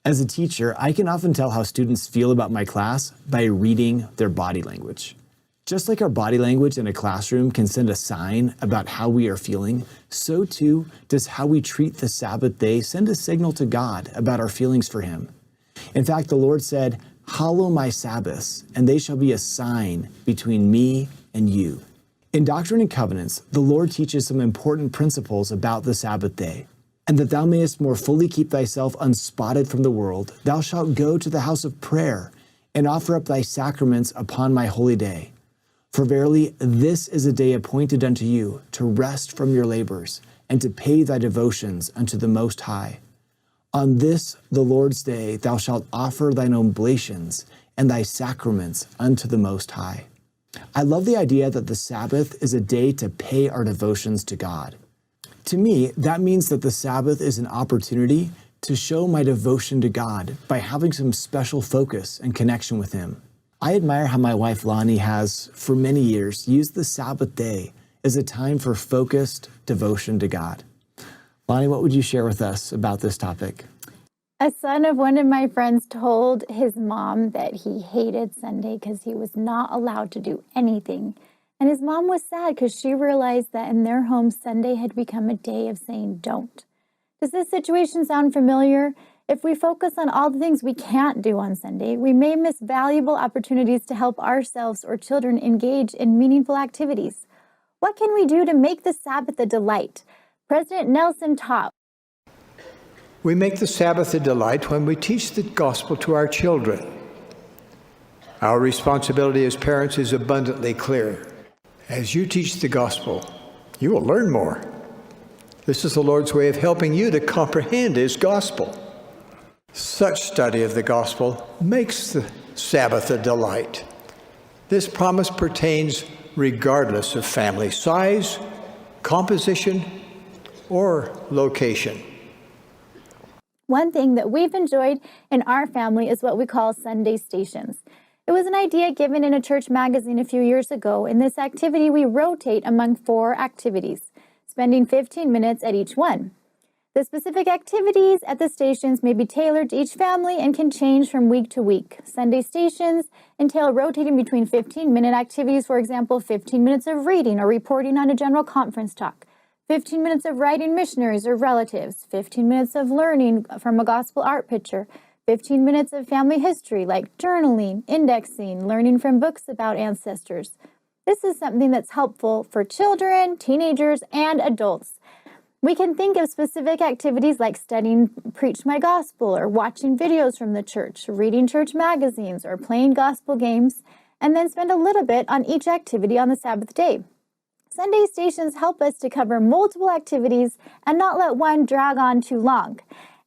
As a teacher, I can often tell how students feel about my class by reading their body language. Just like our body language in a classroom can send a sign about how we are feeling, so too does how we treat the Sabbath day send a signal to God about our feelings for Him. In fact, the Lord said, "Hallow my Sabbaths, and they shall be a sign between me and you." In Doctrine and Covenants, the Lord teaches some important principles about the Sabbath day. "And that thou mayest more fully keep thyself unspotted from the world, thou shalt go to the house of prayer, and offer up thy sacraments upon my holy day. For verily, this is a day appointed unto you, to rest from your labors, and to pay thy devotions unto the Most High. On this, the Lord's day, thou shalt offer thine oblations and thy sacraments unto the Most High." I love the idea that the Sabbath is a day to pay our devotions to God. To me, that means that the Sabbath is an opportunity to show my devotion to God by having some special focus and connection with Him. I admire how my wife Lonnie has, for many years, used the Sabbath day as a time for focused devotion to God. Lonnie, what would you share with us about this topic? A son of one of my friends told his mom that he hated Sunday because he was not allowed to do anything. And his mom was sad because she realized that in their home, Sunday had become a day of saying don't. Does this situation sound familiar? If we focus on all the things we can't do on Sunday, we may miss valuable opportunities to help ourselves or children engage in meaningful activities. What can we do to make the Sabbath a delight? President Nelson taught. We make the Sabbath a delight when we teach the gospel to our children. Our responsibility as parents is abundantly clear. As you teach the gospel, you will learn more. This is the Lord's way of helping you to comprehend His gospel. Such study of the gospel makes the Sabbath a delight. This promise pertains regardless of family size, composition, or location. One thing that we've enjoyed in our family is what we call Sunday stations. It was an idea given in a church magazine a few years ago. In this activity, we rotate among 4 activities, spending 15 minutes at each one. The specific activities at the stations may be tailored to each family and can change from week to week. Sunday stations entail rotating between 15-minute activities, for example, 15 minutes of reading or reporting on a general conference talk, 15 minutes of writing missionaries or relatives, 15 minutes of learning from a gospel art picture, 15 minutes of family history like journaling, indexing, learning from books about ancestors. This is something that's helpful for children, teenagers, and adults. We can think of specific activities like studying Preach My Gospel or watching videos from the church, reading church magazines, or playing gospel games, and then spend a little bit on each activity on the Sabbath day. Sunday stations help us to cover multiple activities and not let one drag on too long.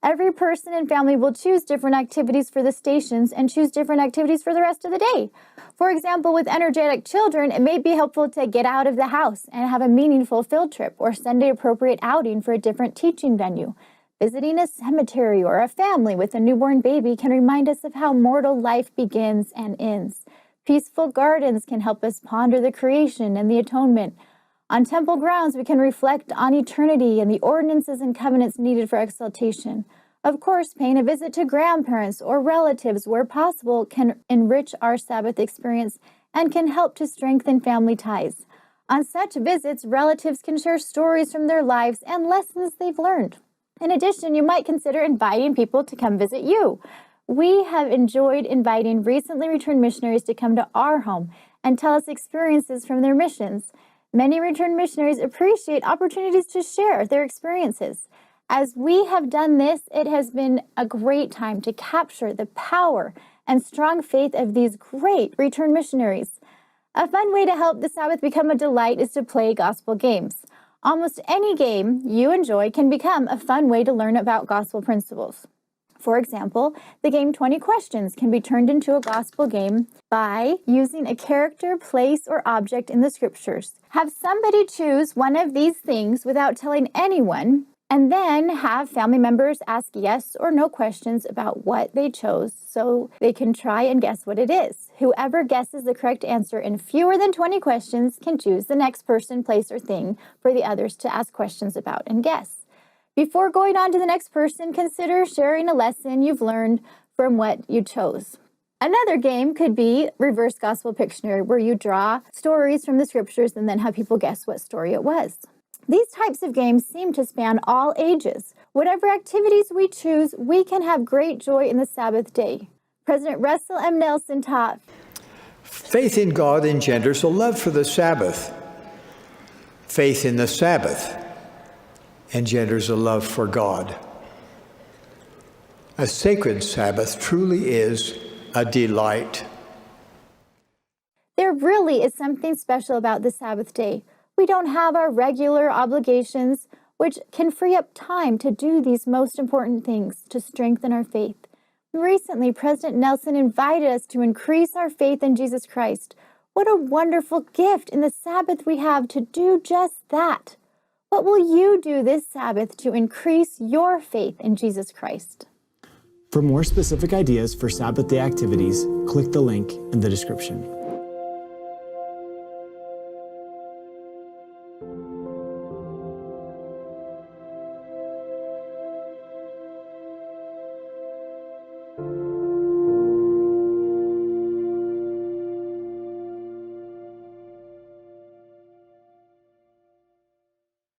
Every person and family will choose different activities for the stations and choose different activities for the rest of the day. For example, with energetic children, it may be helpful to get out of the house and have a meaningful field trip or Sunday-appropriate outing for a different teaching venue. Visiting a cemetery or a family with a newborn baby can remind us of how mortal life begins and ends. Peaceful gardens can help us ponder the creation and the atonement. On temple grounds, we can reflect on eternity and the ordinances and covenants needed for exaltation. Of course, paying a visit to grandparents or relatives where possible can enrich our Sabbath experience and can help to strengthen family ties. On such visits, relatives can share stories from their lives and lessons they've learned. In addition, you might consider inviting people to come visit you. We have enjoyed inviting recently returned missionaries to come to our home and tell us experiences from their missions. Many returned missionaries appreciate opportunities to share their experiences. As we have done this, it has been a great time to capture the power and strong faith of these great returned missionaries. A fun way to help the Sabbath become a delight is to play gospel games. Almost any game you enjoy can become a fun way to learn about gospel principles. For example, the game 20 Questions can be turned into a gospel game by using a character, place, or object in the scriptures. Have somebody choose one of these things without telling anyone, and then have family members ask yes or no questions about what they chose so they can try and guess what it is. Whoever guesses the correct answer in fewer than 20 questions can choose the next person, place, or thing for the others to ask questions about and guess. Before going on to the next person, consider sharing a lesson you've learned from what you chose. Another game could be reverse gospel Pictionary, where you draw stories from the scriptures and then have people guess what story it was. These types of games seem to span all ages. Whatever activities we choose, we can have great joy in the Sabbath day. President Russell M. Nelson taught, Faith in God engenders a love for the Sabbath. Faith in the Sabbath engenders a love for God. A sacred Sabbath truly is a delight. there really is something special about the Sabbath day. We don't have our regular obligations, which can free up time to do these most important things to strengthen our faith. Recently, President Nelson invited us to increase our faith in Jesus Christ. What a wonderful gift in the Sabbath we have to do just that. What will you do this Sabbath to increase your faith in Jesus Christ? For more specific ideas for Sabbath day activities, click the link in the description.